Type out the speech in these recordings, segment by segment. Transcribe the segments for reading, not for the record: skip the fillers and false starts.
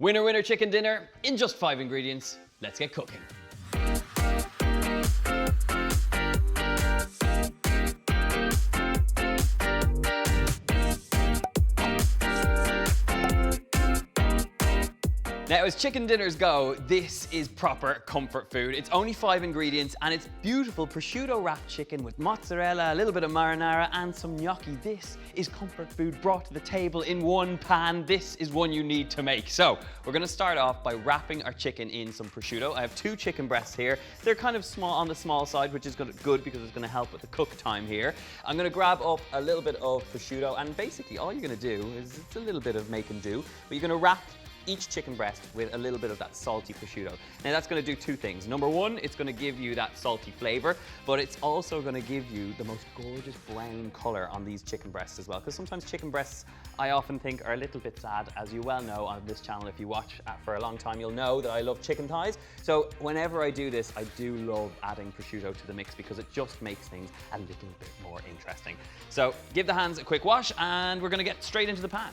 Winner, winner, chicken dinner in just 5 ingredients. Let's get cooking. Now, as chicken dinners go, this is proper comfort food. It's only 5 ingredients and it's beautiful prosciutto wrapped chicken with mozzarella, a little bit of marinara and some gnocchi. This is comfort food brought to the table in one pan. This is one you need to make. So we're gonna start off by wrapping our chicken in some prosciutto. I have 2 chicken breasts here. They're kind of small on the small side, which is good because it's gonna help with the cook time here. I'm gonna grab up a little bit of prosciutto and basically all you're gonna do is, it's a little bit of make and do, but you're gonna wrap each chicken breast with a little bit of that salty prosciutto. Now that's going to do 2 things. Number 1, it's going to give you that salty flavor, but it's also going to give you the most gorgeous brown color on these chicken breasts as well. Because sometimes chicken breasts, I often think, are a little bit sad. As you well know on this channel, if you watch for a long time, you'll know that I love chicken thighs. So whenever I do this, I do love adding prosciutto to the mix because it just makes things a little bit more interesting. So give the hands a quick wash and we're going to get straight into the pan.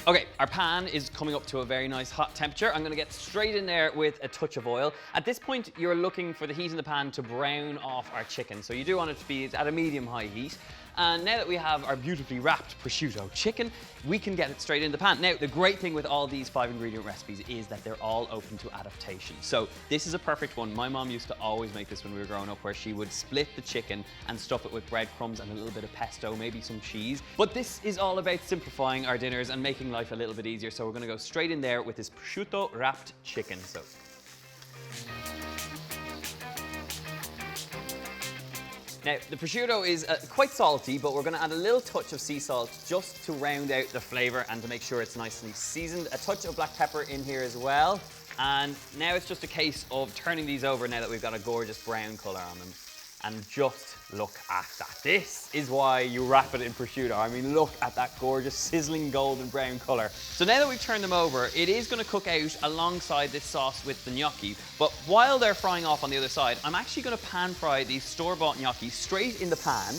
Okay, our pan is coming up to a very nice hot temperature. I'm gonna get straight in there with a touch of oil. At this point, you're looking for the heat in the pan to brown off our chicken. So you do want it to be at a medium-high heat. And now that we have our beautifully wrapped prosciutto chicken, we can get it straight in the pan. Now, the great thing with all these 5 ingredient recipes is that they're all open to adaptation. So this is a perfect one. My mom used to always make this when we were growing up, where she would split the chicken and stuff it with breadcrumbs and a little bit of pesto, maybe some cheese. But this is all about simplifying our dinners and making life a little bit easier. So we're gonna go straight in there with this prosciutto wrapped chicken. So now, the prosciutto is quite salty, but we're gonna add a little touch of sea salt just to round out the flavor and to make sure it's nicely seasoned. A touch of black pepper in here as well. And now it's just a case of turning these over now that we've got a gorgeous brown color on them. And just look at that. This is why you wrap it in prosciutto. I mean, look at that gorgeous sizzling golden brown color. So now that we've turned them over, it is gonna cook out alongside this sauce with the gnocchi. But while they're frying off on the other side, I'm actually gonna pan fry these store-bought gnocchi straight in the pan.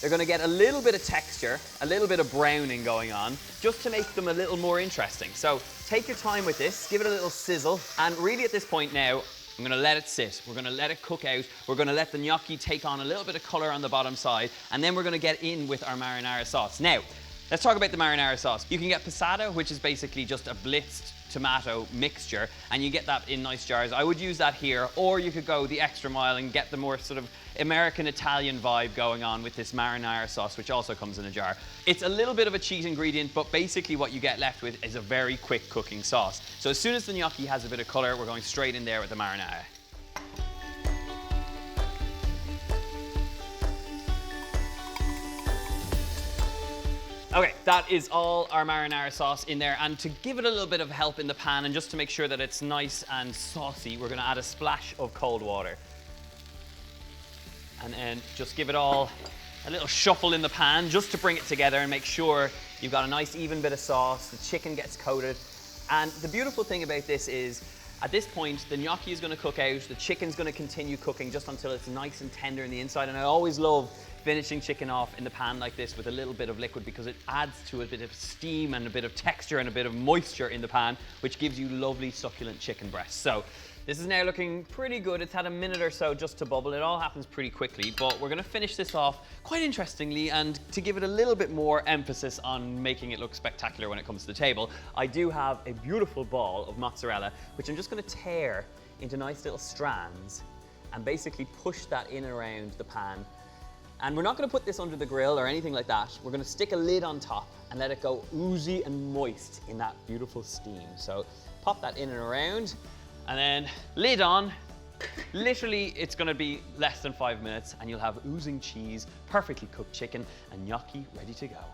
They're gonna get a little bit of texture, a little bit of browning going on, just to make them a little more interesting. So take your time with this, give it a little sizzle, and really at this point now, I'm gonna let it sit. We're gonna let it cook out. We're gonna let the gnocchi take on a little bit of color on the bottom side, and then we're gonna get in with our marinara sauce. Now, let's talk about the marinara sauce. You can get passata, which is basically just a blitzed tomato mixture, and you get that in nice jars. I would use that here, or you could go the extra mile and get the more sort of American-Italian vibe going on with this marinara sauce, which also comes in a jar. It's a little bit of a cheat ingredient, but basically what you get left with is a very quick cooking sauce. So as soon as the gnocchi has a bit of color, we're going straight in there with the marinara. Okay, that is all our marinara sauce in there, and to give it a little bit of help in the pan and just to make sure that it's nice and saucy, we're gonna add a splash of cold water. And then just give it all a little shuffle in the pan just to bring it together and make sure you've got a nice even bit of sauce, the chicken gets coated. And the beautiful thing about this is, at this point, the gnocchi is gonna cook out, the chicken's gonna continue cooking just until it's nice and tender in the inside, and I always love finishing chicken off in the pan like this with a little bit of liquid because it adds to a bit of steam and a bit of texture and a bit of moisture in the pan, which gives you lovely succulent chicken breasts. So this is now looking pretty good. It's had a minute or so just to bubble. It all happens pretty quickly, but we're gonna finish this off quite interestingly, and to give it a little bit more emphasis on making it look spectacular when it comes to the table, I do have a beautiful ball of mozzarella, which I'm just gonna tear into nice little strands and basically push that in and around the pan. And we're not gonna put this under the grill or anything like that. We're gonna stick a lid on top and let it go oozy and moist in that beautiful steam. So pop that in and around, and then lid on. Literally, it's gonna be less than 5 minutes and you'll have oozing cheese, perfectly cooked chicken, and gnocchi ready to go.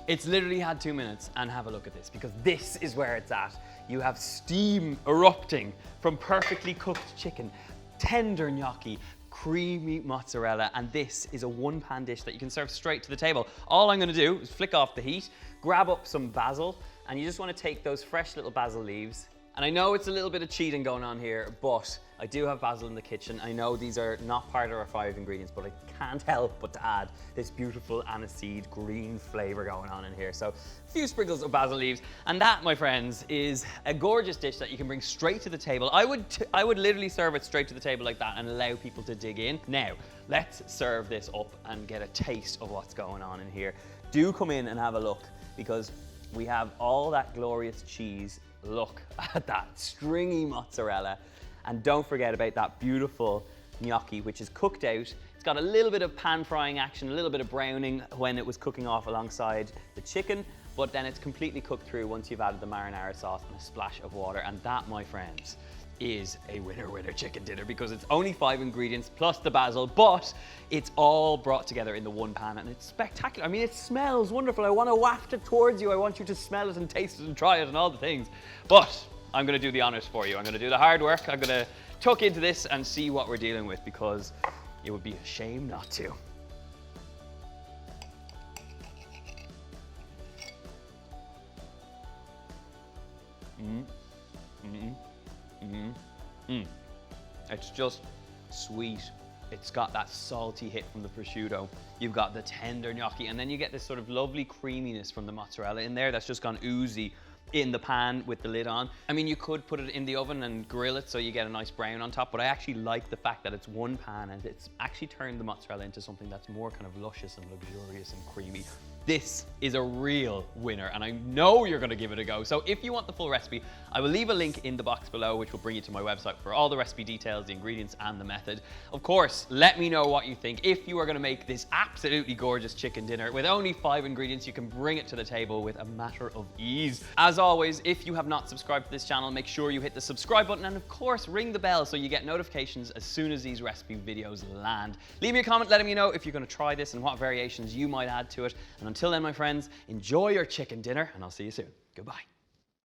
It's literally had 2 minutes, and have a look at this, because this is where it's at. You have steam erupting from perfectly cooked chicken, tender gnocchi, creamy mozzarella, and this is a one-pan dish that you can serve straight to the table. All I'm gonna do is flick off the heat, grab up some basil, and you just wanna take those fresh little basil leaves, And I know it's a little bit of cheating going on here, but I do have basil in the kitchen. I know these are not part of our 5 ingredients, but I can't help but to add this beautiful aniseed green flavor going on in here. So a few sprinkles of basil leaves. And that, my friends, is a gorgeous dish that you can bring straight to the table. I would literally serve it straight to the table like that and allow people to dig in. Now, let's serve this up and get a taste of what's going on in here. Do come in and have a look, because we have all that glorious cheese. Look at that stringy mozzarella. And don't forget about that beautiful gnocchi, which is cooked out. It's got a little bit of pan frying action, a little bit of browning when it was cooking off alongside the chicken, but then it's completely cooked through once you've added the marinara sauce and a splash of water. And that, my friends, is a winner chicken dinner, because it's only 5 ingredients plus the basil, but it's all brought together in the one pan and it's spectacular. I mean, it smells wonderful. I want to waft it towards you. I want you to smell it and taste it and try it and all the things. But I'm going to do the honors for you. I'm going to do the hard work. I'm going to tuck into this and see what we're dealing with, because it would be a shame not to. It's just sweet. It's got that salty hit from the prosciutto. You've got the tender gnocchi, and then you get this sort of lovely creaminess from the mozzarella in there that's just gone oozy in the pan with the lid on. I mean, you could put it in the oven and grill it so you get a nice brown on top, but I actually like the fact that it's one pan and it's actually turned the mozzarella into something that's more kind of luscious and luxurious and creamy. This is a real winner, and I know you're gonna give it a go. So if you want the full recipe, I will leave a link in the box below, which will bring you to my website for all the recipe details, the ingredients, and the method. Of course, let me know what you think. If you are gonna make this absolutely gorgeous chicken dinner with only 5 ingredients, you can bring it to the table with a matter of ease. As always, if you have not subscribed to this channel, make sure you hit the subscribe button, and of course, ring the bell so you get notifications as soon as these recipe videos land. Leave me a comment letting me know if you're gonna try this and what variations you might add to it. And until then, my friends, enjoy your chicken dinner, and I'll see you soon. Goodbye.